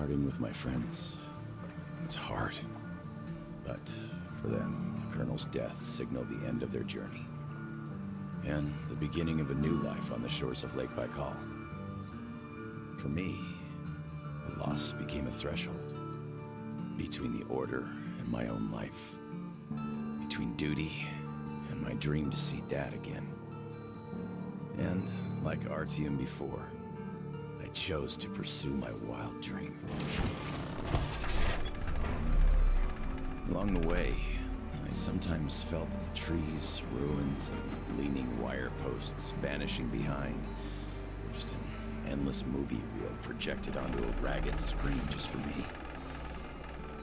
Parting with my friends was hard, but for them, the Colonel's death signaled the end of their journey, and the beginning of a new life on the shores of Lake Baikal. For me, the loss became a threshold between the Order and my own life, between duty and my dream to see Dad again. And, like Artyom before, I chose to pursue my wild dream. Along the way, I sometimes felt that the trees, ruins, and leaning wire posts vanishing behind were just an endless movie reel projected onto a ragged screen just for me.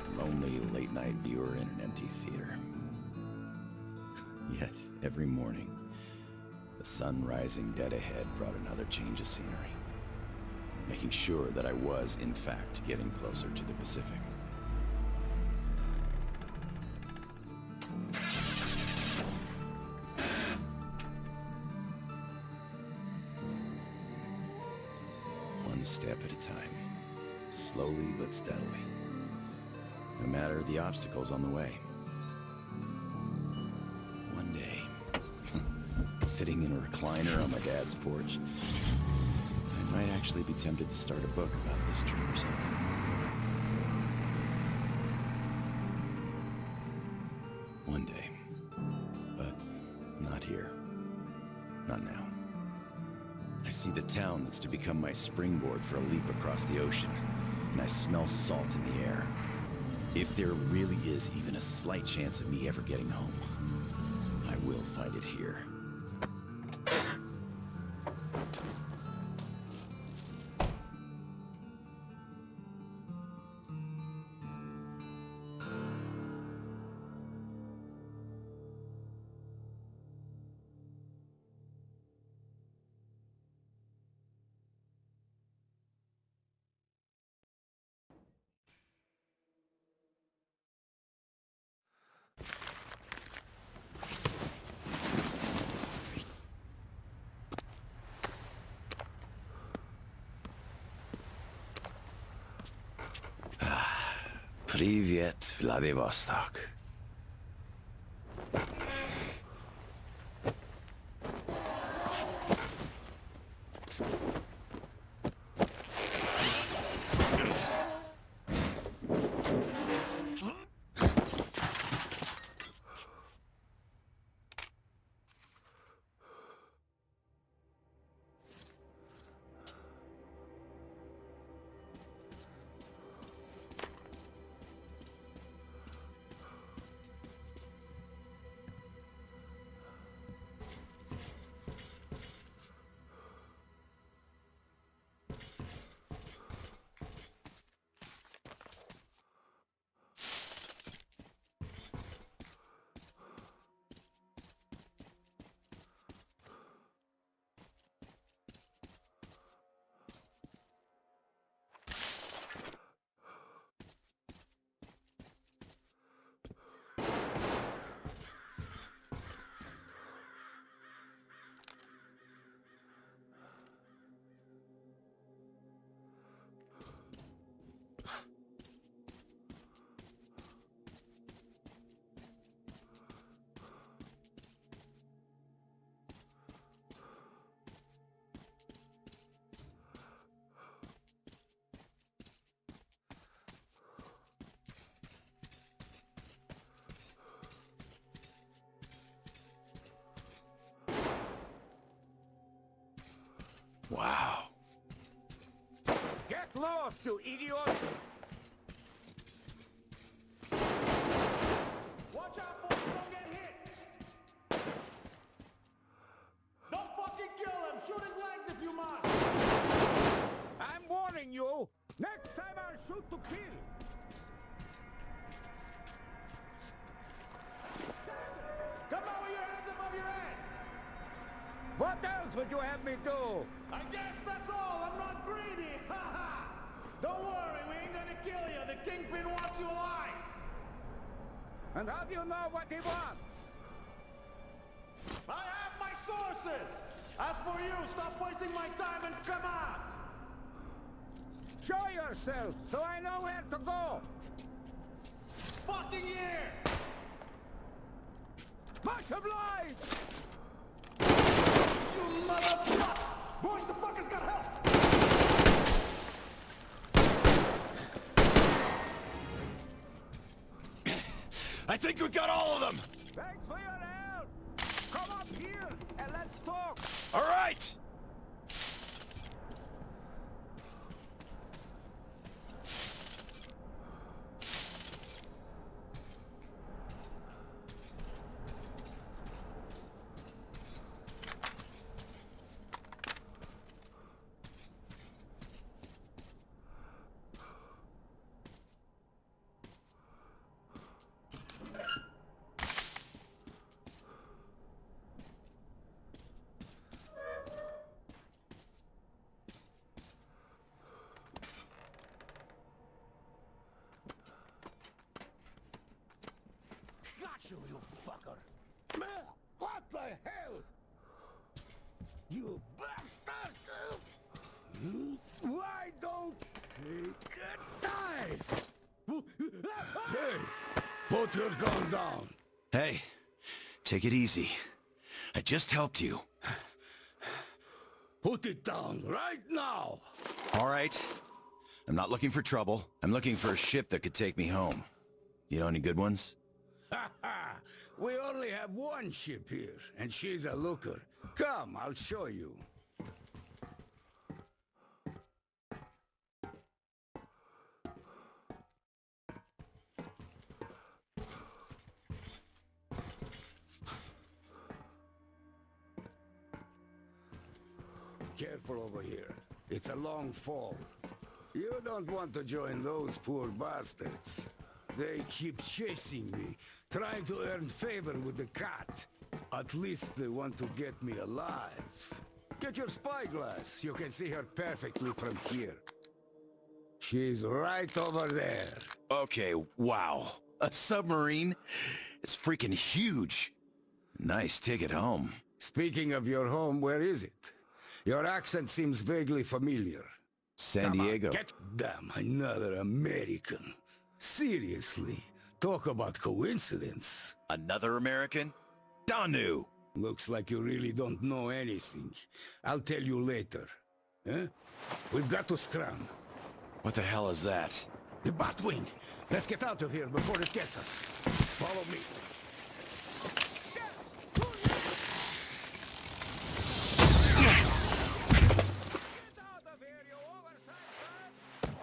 A lonely late-night viewer in an empty theater. Yet, every morning, the sun rising dead ahead brought another change of scenery, making sure that I was, in fact, getting closer to the Pacific. One step at a time, slowly but steadily, no matter the obstacles on the way. One day, sitting in a recliner on my dad's porch, I might actually be tempted to start a book about this trip or something. One day. But not here. Not now. I see the town that's to become my springboard for a leap across the ocean, and I smell salt in the air. If there really is even a slight chance of me ever getting home, I will fight it here. Привет, Vladivostok. Wow. Get lost, you idiots! Watch out, folks, don't get hit! Don't fucking kill him! Shoot his legs if you must! I'm warning you! Next time I'll shoot to kill! Come on with your hands above your head! What else would you have me do? I guess that's all. I'm not greedy. Ha ha! Don't worry, we ain't gonna kill you. The Kingpin wants you alive. And how do you know what he wants? I have my sources. As for you, stop wasting my time and come out. Show your yourself so I know where to go. Fucking here! Much obliged! You motherfucker! Boys, the fucker's got help! I think we got all of them! Thanks for your help! Come up here and let's talk! All right! Got you, you fucker! What the hell? You bastard! Why don't take a dive? Hey! Put your gun down! Hey, take it easy. I just helped you. Put it down right now! All right. I'm not looking for trouble. I'm looking for a ship that could take me home. You know any good ones? Ha ha! We only have one ship here, and she's a looker. Come, I'll show you. Careful over here. It's a long fall. You don't want to join those poor bastards. They keep chasing me, trying to earn favor with the cat. At least they want to get me alive. Get your spyglass. You can see her perfectly from here. She's right over there. Okay, wow. A submarine? It's freaking huge. Nice ticket home. Speaking of your home, where is it? Your accent seems vaguely familiar. San Come on, Diego. damn, another American. Seriously, talk about coincidence. Another American? Danu! Looks like you really don't know anything. I'll tell you later. Huh? We've got to scram. What the hell is that? The Batwing! Let's get out of here before it gets us. Follow me. Get out of here, you oversized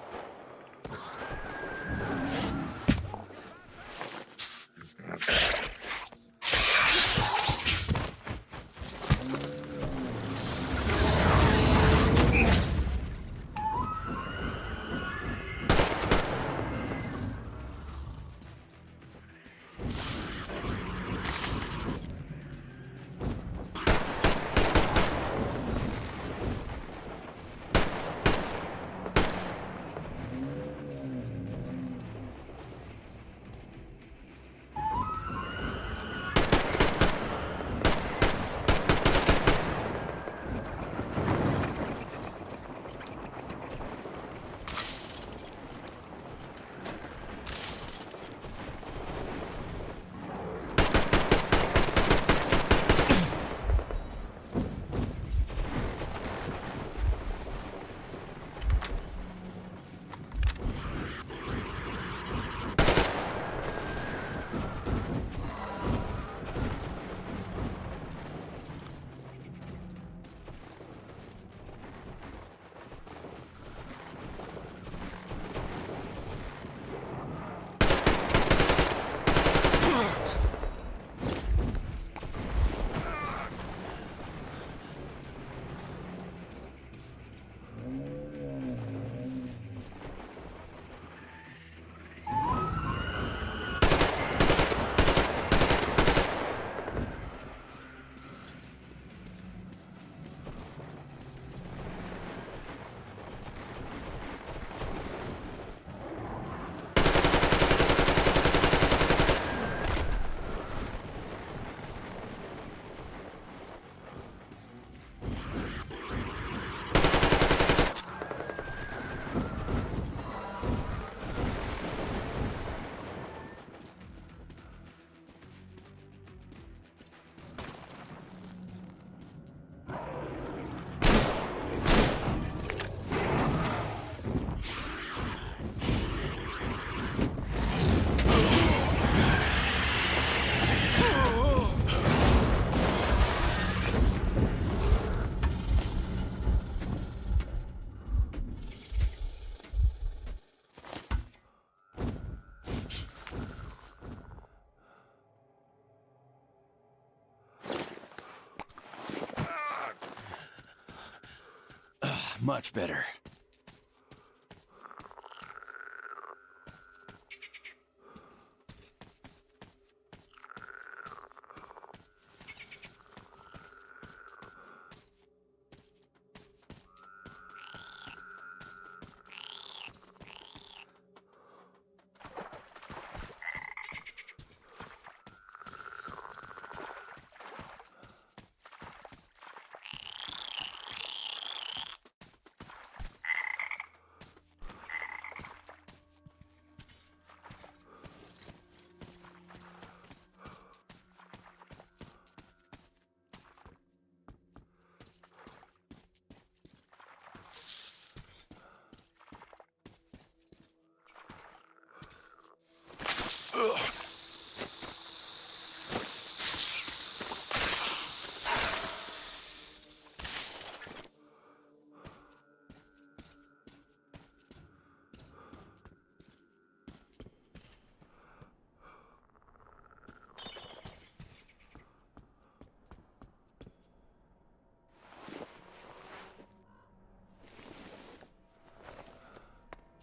Much better.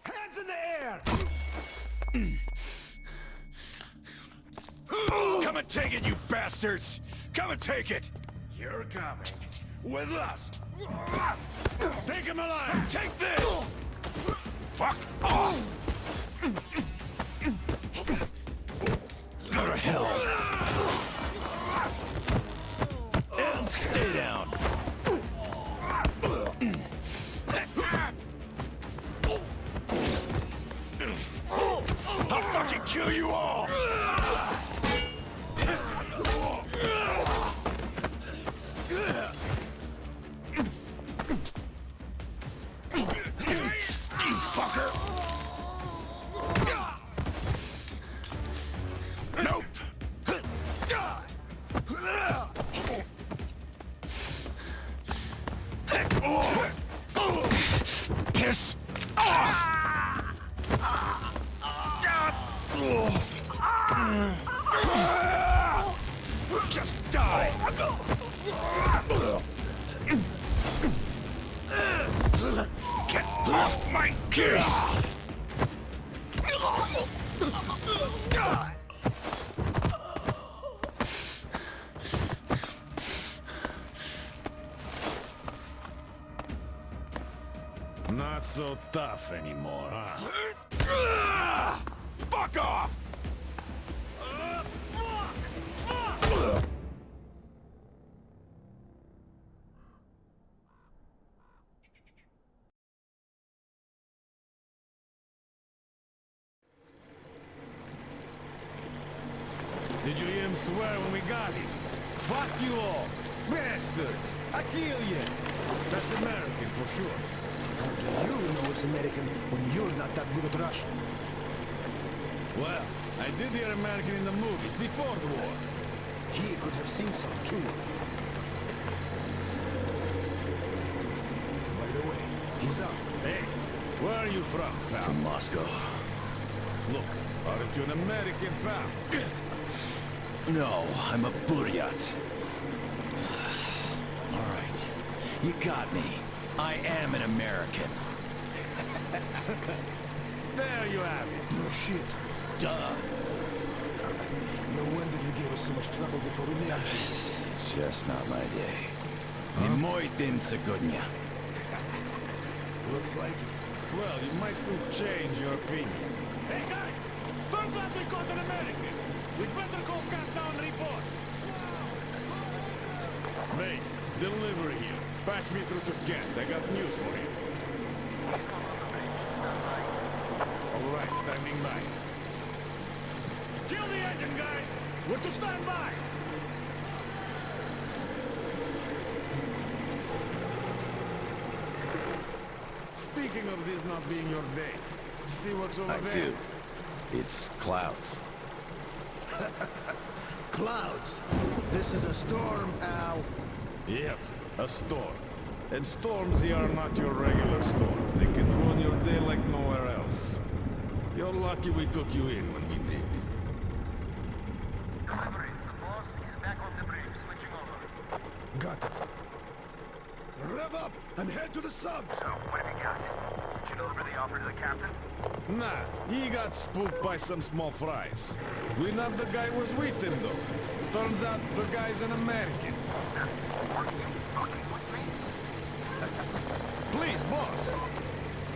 Hands in the air! Come and take it, you bastards! Come and take it! You're coming with us! Take him alive! Take this! Fuck off! Go to hell! And stay down! I'll fucking kill you all! You fucker! Nope! Piss off! Just die! Get off my case! Not so tough anymore, huh? Fuck off! Did you hear him swear when we got him? Fuck you all! Bastards! I kill you! That's American for sure. How do you know it's American when you're not that good at Russian? Well, I did hear American in the movies before the war. He could have seen some too. By the way, he's up. Hey, where are you from, pal? From Moscow. Look, aren't you an American, pal? No, I'm a Buryat. All right, you got me. I am an American. There you have it. No shit. Duh. No wonder you gave us so much trouble before we nabbed you. It's just not my day. Не мой день сегодня. Looks like it. Well, you might still change your opinion. Hey, guys! Turns out we caught an American. We'd better call Cat down and report. Mace, delivery here. Patch me through to Kent. I got news for him. All right, standing by. Kill the engine, guys! We're to stand by! Speaking of this not being your day, see what's over I there? do. It's clouds. Clouds. This is a storm, pal. Yep, a storm. And storms here are not your regular storms. They can ruin your day like nowhere else. You're lucky we took you in when we did. Delivery. The boss is back on the bridge, switching over. Got it. Rev up and head to the sub. So, offer to the captain? Nah, he got spooked by some small fries. We know the guy was with him, though. Turns out the guy's an American. Are you fucking with me? Please, boss.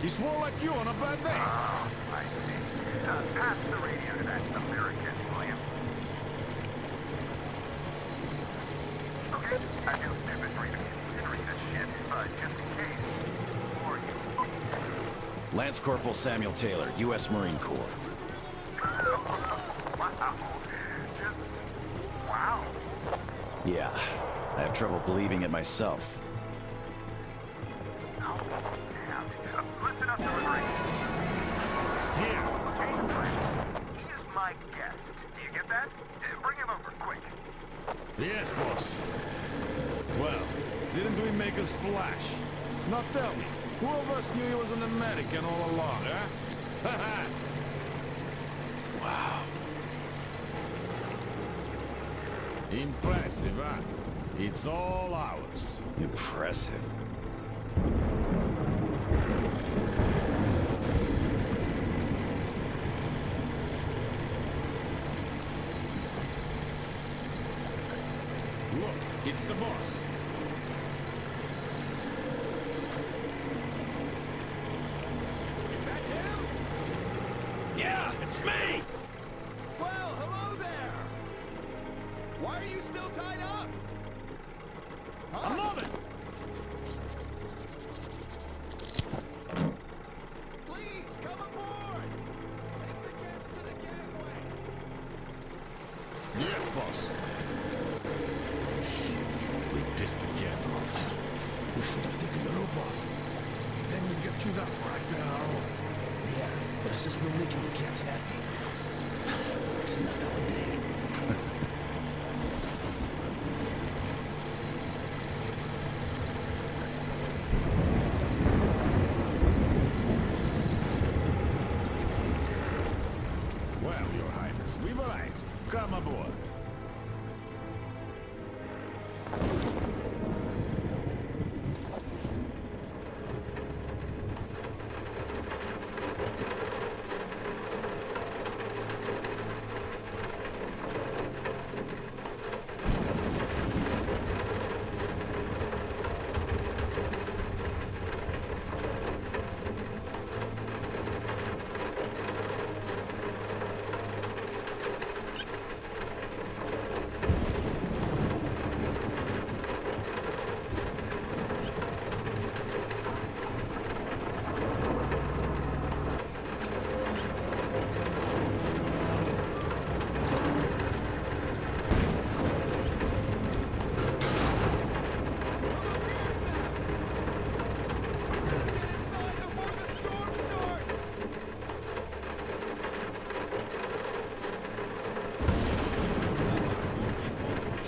He swore like you on a bad day. Oh, I see. Pass the radio to that American, William. Okay, I do inventory to considering this shit, but just in case. Who are you? Lance Corporal Samuel Taylor, U.S. Marine Corps. Wow. Just... wow. Yeah, I have trouble believing it myself. Oh, damn. Listen up, delivery. Here. Okay, fine. He is my guest. Do you get that? Bring him over, quick. Yes, boss. Well, didn't we make a splash? Now tell me, who of us knew he was an American all along, huh? Wow. Impressive, huh? It's all ours. Impressive. Look, it's the boss. Is that him? Yeah, it's me! Well, hello there! Why are you still tied up? Huh? I'm on it! Please, come aboard! Take the guests to the gangway! Yes, boss. Shit, we pissed the cat off. We should have taken the rope off. Then we'd get chewed out for acting on our own. Yeah, there's just no making the cat happy. It's not our day. Well, Your Highness, we've arrived. Come aboard.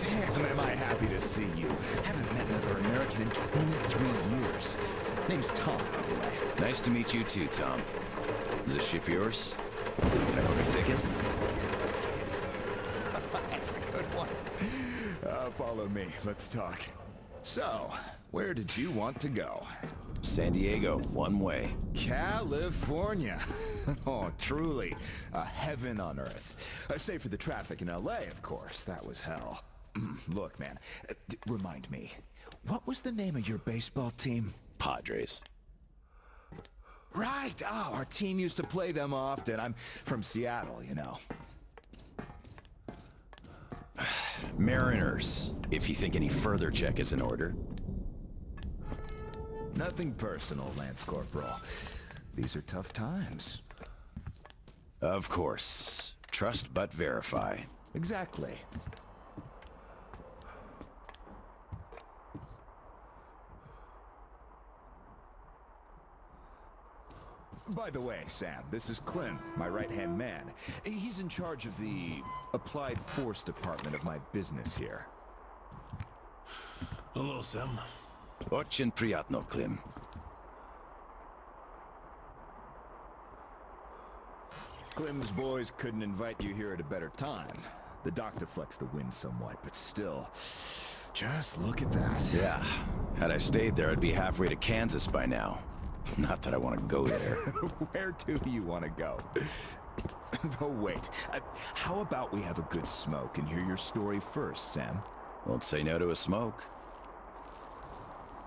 Damn, am I happy to see you. Haven't met another American in 23 years. Name's Tom, by the way. Nice to meet you too, Tom. Is this ship yours? Can I book a ticket? That's a good one. Follow me. Let's talk. So, where did you want to go? San Diego, one way. California. Oh, truly. A heaven on earth. Save for the traffic in LA, of course. That was hell. Look, man. Remind me. What was the name of your baseball team? Padres. Right. Oh, our team used to play them often. I'm from Seattle, you know. Mariners, if you think any further check is in order. Nothing personal, Lance Corporal. These are tough times. Of course. Trust but verify. Exactly. By the way, Sam, this is Clem, my right-hand man. He's in charge of the Applied Force department of my business here. Hello, Sam. Очень приятно, Clem. Clem's boys couldn't invite you here at a better time. The dock deflects the wind somewhat, but still, just look at that. Yeah. Had I stayed there, I'd be halfway to Kansas by now. Not that I want to go there. Where do you want to go? Though wait, how about we have a good smoke and hear your story first, Sam? Won't say no to a smoke.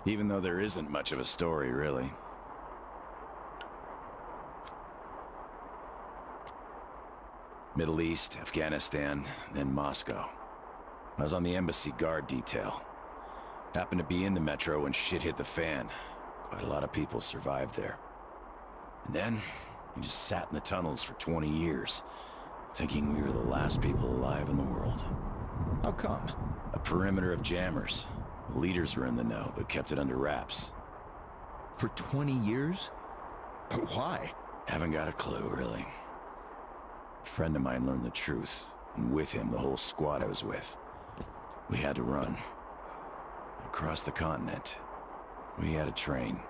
Even though there isn't much of a story, really. Middle East, Afghanistan, then Moscow. I was on the embassy guard detail. Happened to be in the metro when shit hit the fan. Quite a lot of people survived there. And then, we just sat in the tunnels for 20 years, thinking we were the last people alive in the world. How come? A perimeter of jammers. The leaders were in the know, but kept it under wraps. For 20 years? Why? Haven't got a clue, really. A friend of mine learned the truth, and with him, the whole squad I was with. We had to run. Across the continent. We had a train.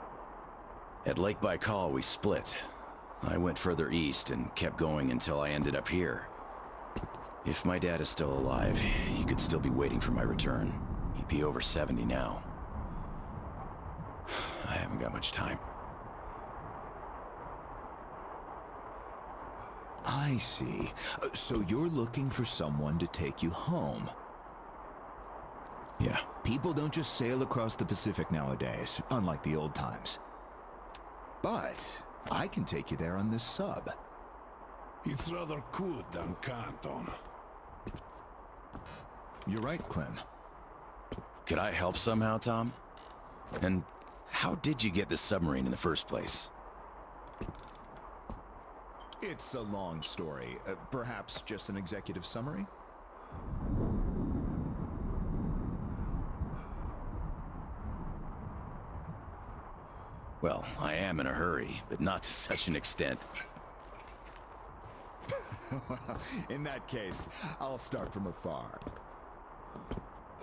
At Lake Baikal, we split. I went further east and kept going until I ended up here. If my dad is still alive, he could still be waiting for my return. He'd be over 70 now. I haven't got much time. I see. So you're looking for someone to take you home. Yeah. People don't just sail across the Pacific nowadays, unlike the old times. But I can take you there on this sub. It's rather cool than Canton. You're right, Clem. Could I help somehow, Tom? And how did you get this submarine in the first place? It's a long story. Perhaps just an executive summary? Well, I am in a hurry, but not to such an extent. In that case, I'll start from afar.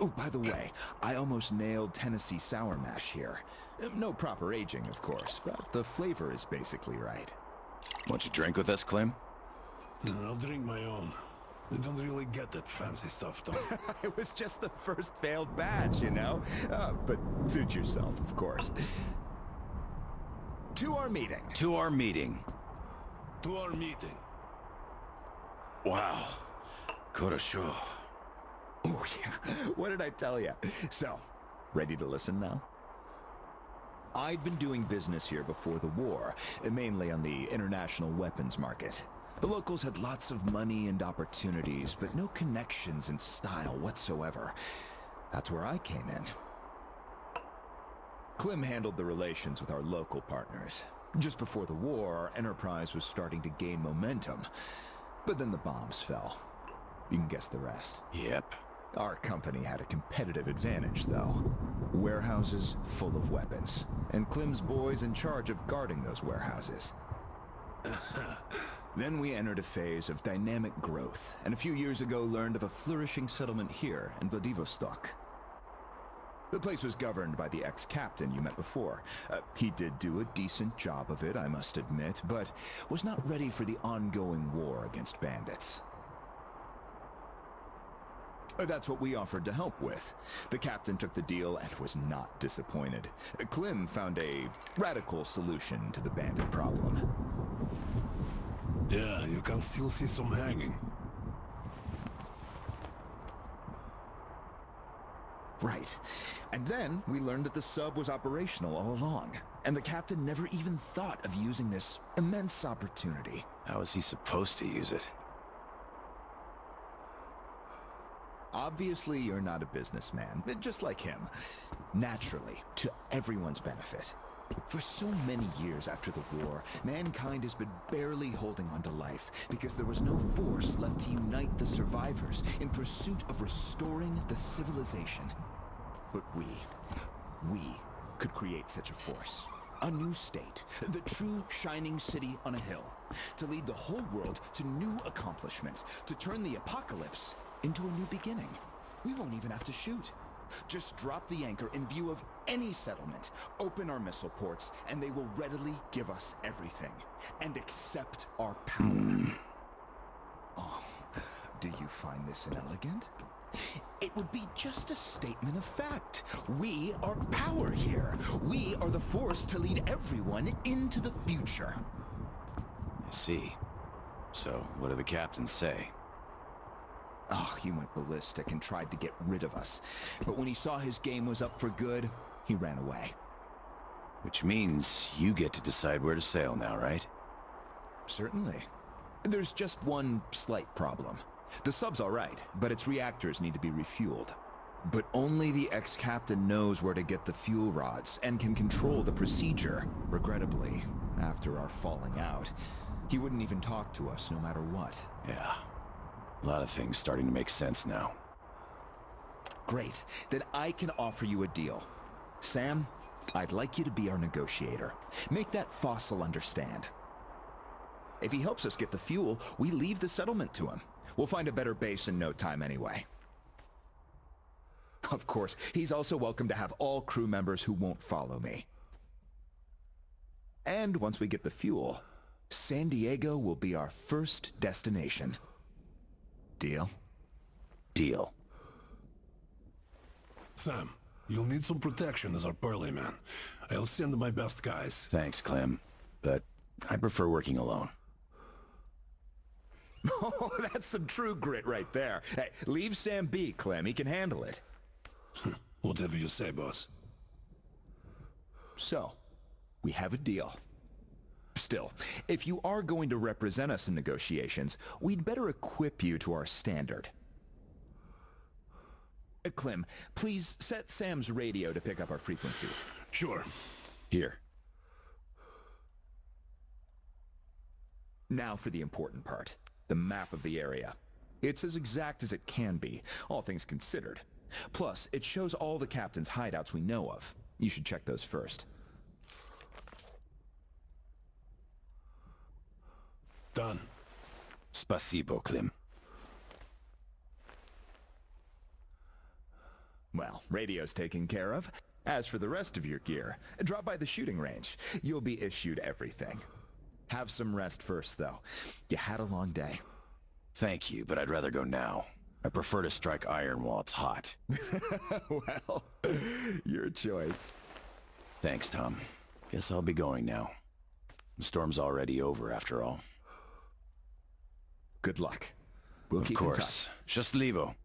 Oh, by the way, I almost nailed Tennessee sour mash here. No proper aging, of course, but the flavor is basically right. Want you drink with us, Clem? I'll drink my own. I don't really get that fancy stuff, Tom. It was just the first failed batch, you know? But suit yourself, of course. To our meeting. To our meeting. To our meeting. Wow. Korosho. Oh, yeah. What did I tell you? So, ready to listen now? I'd been doing business here before the war, mainly on the international weapons market. The locals had lots of money and opportunities, but no connections and style whatsoever. That's where I came in. Clem handled the relations with our local partners. Just before the war, our enterprise was starting to gain momentum. But then the bombs fell. You can guess the rest. Yep. Our company had a competitive advantage, though. Warehouses full of weapons, and Clem's boys in charge of guarding those warehouses. Then we entered a phase of dynamic growth, and a few years ago learned of a flourishing settlement here in Vladivostok. The place was governed by the ex-captain you met before. He did do a decent job of it, I must admit, but was not ready for the ongoing war against bandits. That's what we offered to help with. The captain took the deal and was not disappointed. Clem found a radical solution to the bandit problem. Yeah, you can still see some hanging. Right. And then we learned that the sub was operational all along, and the captain never even thought of using this immense opportunity. How was he supposed to use it? Obviously, you're not a businessman, just like him. Naturally, to everyone's benefit. For so many years after the war, mankind has been barely holding on to life because there was no force left to unite the survivors in pursuit of restoring the civilization. But we could create such a force. A new state, the true shining city on a hill, to lead the whole world to new accomplishments, to turn the apocalypse into a new beginning. We won't even have to shoot. Just drop the anchor in view of any settlement, open our missile ports, and they will readily give us everything, and accept our power. Oh, do you find this inelegant? It would be just a statement of fact. We are power here. We are the force to lead everyone into the future. I see. So, what do the captains say? Oh, he went ballistic and tried to get rid of us. But when he saw his game was up for good, he ran away. Which means you get to decide where to sail now, right? Certainly. There's just one slight problem. The sub's all right, but its reactors need to be refueled. But only the ex-captain knows where to get the fuel rods and can control the procedure. Regrettably, after our falling out, he wouldn't even talk to us no matter what. Yeah. A lot of things starting to make sense now. Great. Then I can offer you a deal. Sam, I'd like you to be our negotiator. Make that fossil understand. If he helps us get the fuel, we leave the settlement to him. We'll find a better base in no time anyway. Of course, he's also welcome to have all crew members who won't follow me. And once we get the fuel, San Diego will be our first destination. Deal? Deal. Sam, you'll need some protection as our Pearly man. I'll send my best guys. Thanks, Clem. But I prefer working alone. Oh, that's some true grit right there. Hey, leave Sam be, Clem. He can handle it. Whatever you say, boss. So, we have a deal. Still, if you are going to represent us in negotiations, we'd better equip you to our standard. Clem, please set Sam's radio to pick up our frequencies. Sure. Here. Now for the important part. The map of the area. It's as exact as it can be, all things considered. Plus, it shows all the captain's hideouts we know of. You should check those first. Done. Spasibo, Clem. Well, radio's taken care of. As for the rest of your gear, drop by the shooting range. You'll be issued everything. Have some rest first, though. You had a long day. Thank you, but I'd rather go now. I prefer to strike iron while it's hot. Well, your choice. Thanks, Tom. Guess I'll be going now. The storm's already over, after all. Good luck. We'll Of keep course. Счастливо. in touch.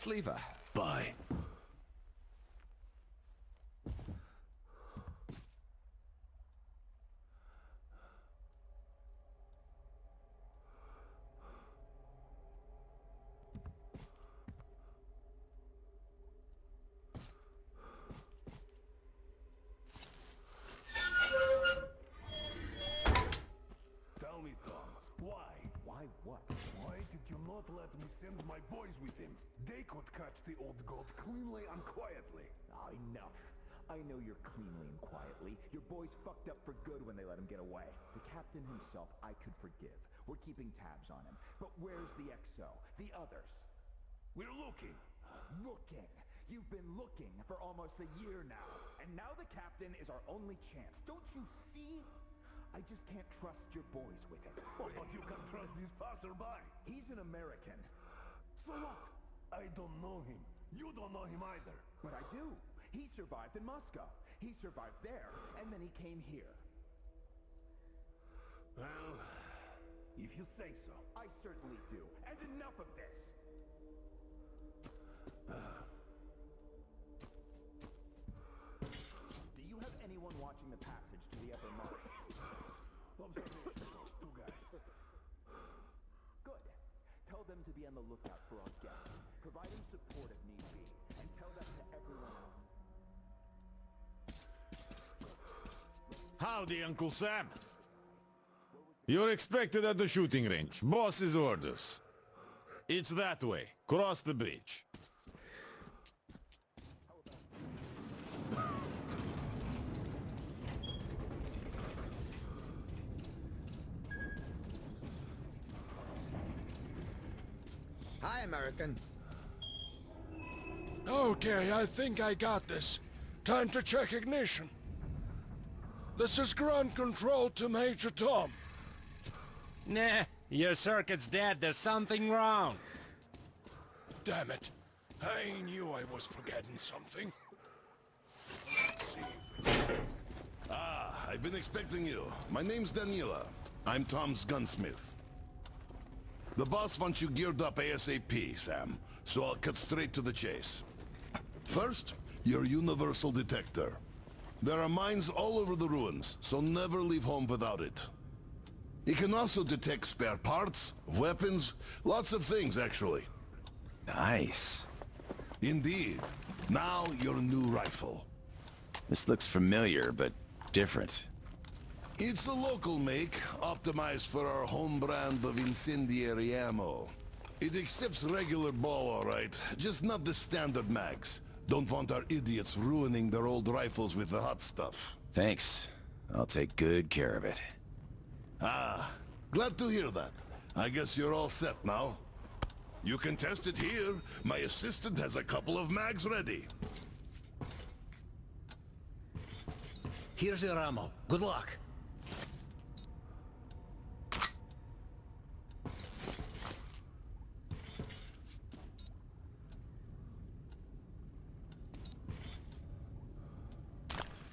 Счастливо. Bye. Tell me, Tom, why? Why what? Why did you not let me send my boys with him? They could catch the old goat cleanly and quietly. Oh, enough. I know you're cleanly and quietly. Your boys fucked up for good when they let him get away. The captain himself, I could forgive. We're keeping tabs on him. But where's the XO? The others? We're looking. Looking. You've been looking for almost a year now. And now the captain is our only chance. Don't you see? I just can't trust your boys with it. But you can trust this passerby. He's an American. So what? I don't know him. You don't know him either. But I do. He survived in Moscow. He survived there, and then he came here. Well, if you say so. I certainly do. And enough of this! Do you have anyone watching the passage to the upper marsh? Two guys. Good. Tell them to be on the lookout for our guests. Provide him support if need be. And tell that to everyone else. Howdy, Uncle Sam. You're expected at the shooting range. Boss's orders. It's that way. Cross the bridge. Hi, American. Okay, I think I got this. Time to check ignition. This is ground control to Major Tom. Nah, your circuit's dead. There's something wrong. Damn it. I knew I was forgetting something. Let's see. Ah, I've been expecting you. My name's Daniela. I'm Tom's gunsmith. The boss wants you geared up ASAP, Sam, so I'll cut straight to the chase. First, your universal detector. There are mines all over the ruins, so never leave home without it. It can also detect spare parts, weapons, lots of things, actually. Nice. Indeed. Now, your new rifle. This looks familiar, but different. It's a local make, optimized for our home brand of incendiary ammo. It accepts regular ball, all right, just not the standard mags. Don't want our idiots ruining their old rifles with the hot stuff. Thanks. I'll take good care of it. Ah, glad to hear that. I guess you're all set now. You can test it here. My assistant has a couple of mags ready. Here's your ammo. Good luck.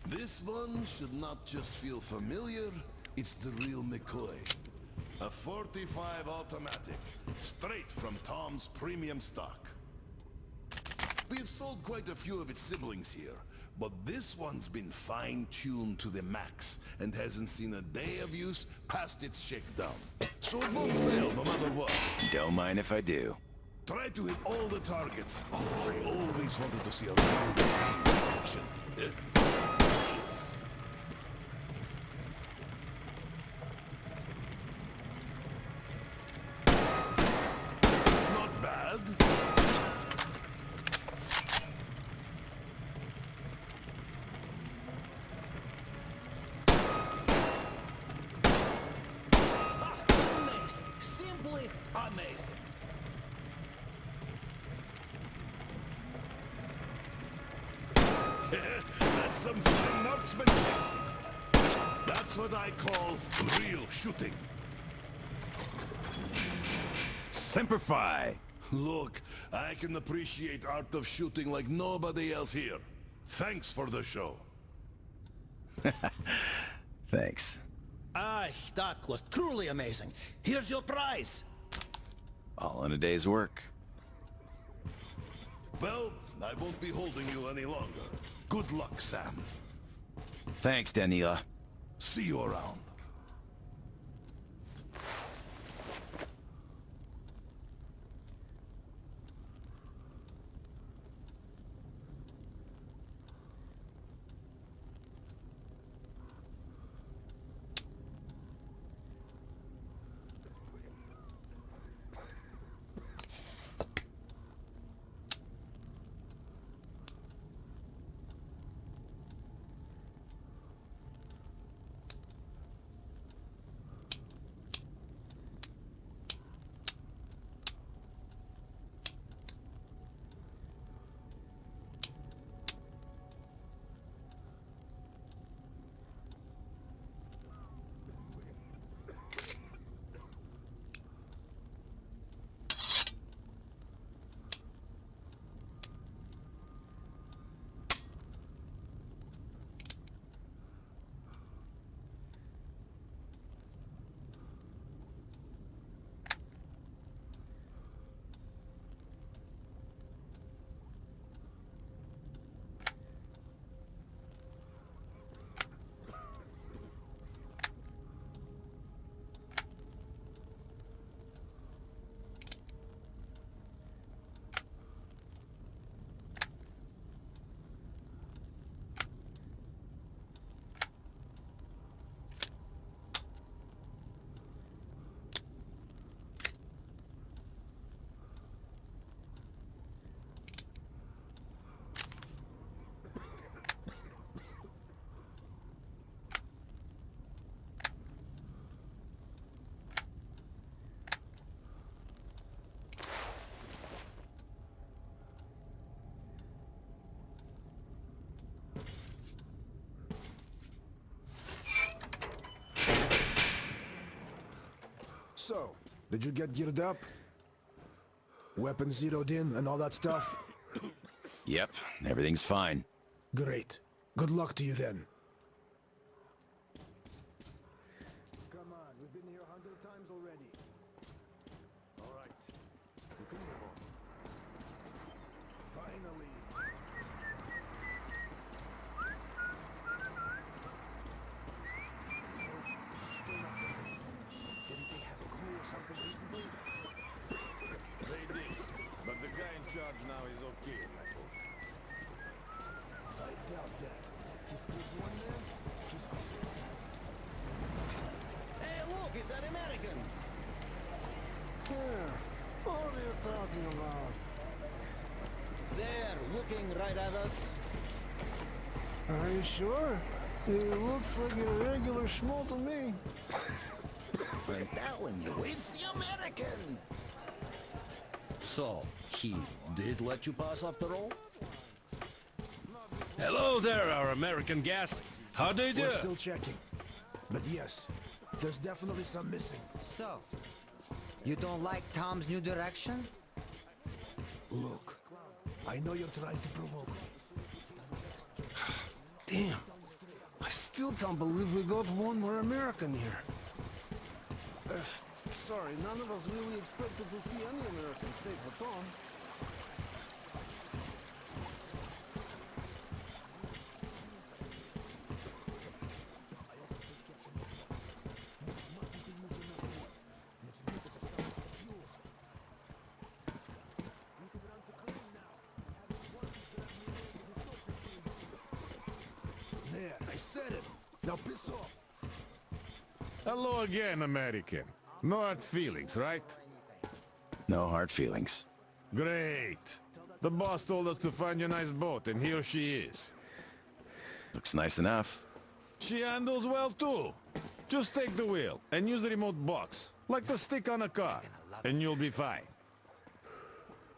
This one should not just feel familiar, it's the real McCoy. A 45 automatic, straight from Tom's premium stock. We've sold quite a few of its siblings here, but this one's been fine-tuned to the max and hasn't seen a day of use past its shakedown. So it won't fail no matter what. Don't mind if I do. Try to hit all the targets. Oh, I always wanted to see a real action. Not bad. Amazing. Simply amazing. That's some fine marksmanship. That's what I call real shooting. Semper Fi! Look, I can appreciate art of shooting like nobody else here. Thanks for the show. Thanks. Aye, that was truly amazing. Here's your prize. All in a day's work. Well, I won't be holding you any longer. Good luck, Sam. Thanks, Daniela. See you around. So, did you get geared up? Weapons zeroed in and all that stuff? Yep, everything's fine. Great. Good luck to you then. Come on, we've been here 100 times already. All right. You can move on. Finally. Didn't they have a clue or something recently? They did. But the guy in charge now is okay, I hope. I doubt that. He screws one man, he screws all. Hey, look, it's an American. Here, what are you talking about? There, looking right at us. Are you sure? He looks like a regular schmo to me. I'm telling you, it's the American. So, he did let you pass after all? Hello there, our American guest. How do you do? We're still checking. But yes, there's definitely some missing. So, you don't like Tom's new direction? Look, I know you're trying to provoke me. Damn. I still can't believe we got one more American here. Sorry, none of us really expected to see any Americans save for Tom. There, I said it. Now piss off. Hello again, American. No hard feelings, right? No hard feelings. Great. The boss told us to find you a nice boat, and here she is. Looks nice enough. She handles well, too. Just take the wheel and use the remote box, like the stick on a car, and you'll be fine.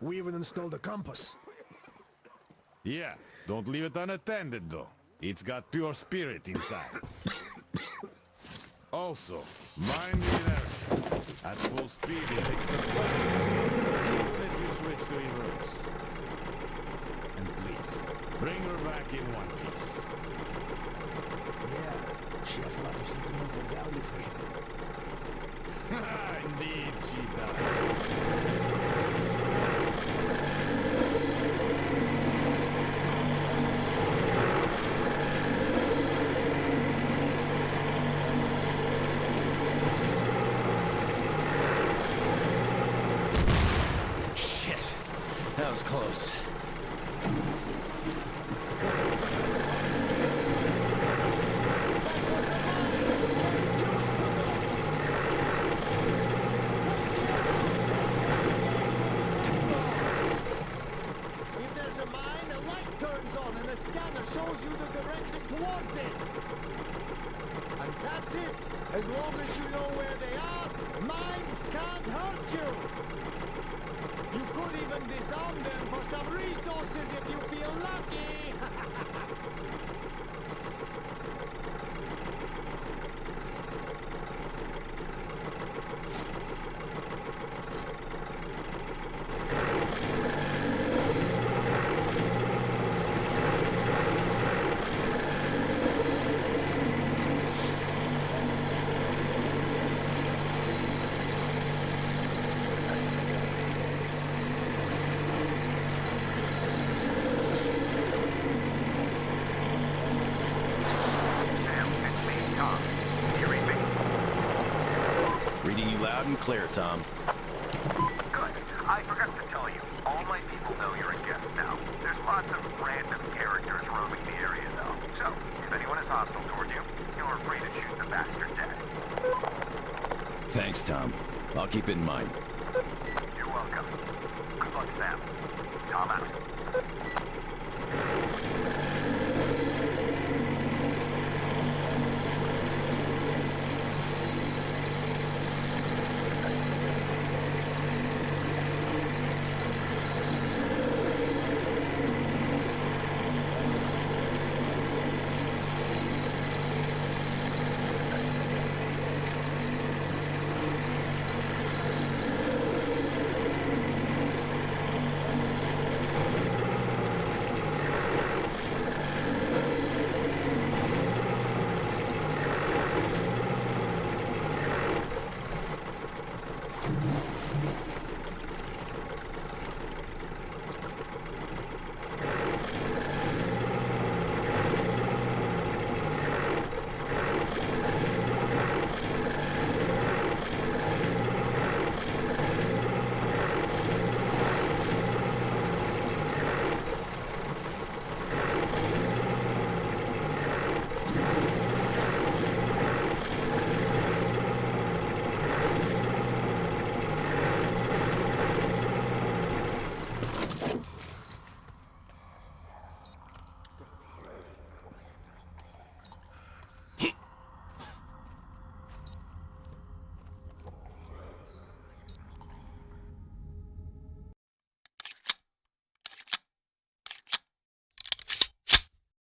We even installed a compass. Yeah, don't leave it unattended, though. It's got pure spirit inside. Also, mind the inertia. At full speed, it takes some time, even if you switch to reverse. And please, bring her back in one piece. Yeah, she has a lot of sentimental value for him. Indeed, she does. Shit. That was close. If there's a mine, a light turns on and the scanner shows you the direction towards it. And that's it. As long as you know where they are, mines can't hurt you. You could even disarm them for some resources if you feel lucky. Sam, it's me, Tom. You read me? Reading you loud and clear, Tom. Good. I forgot to tell you, all my people know you're a guest now. There's lots of random characters roaming the area, though. So, if anyone is hostile toward you, you're free to shoot the bastard dead. Thanks, Tom. I'll keep it in mind. You're welcome. Good luck, Sam. Tom out.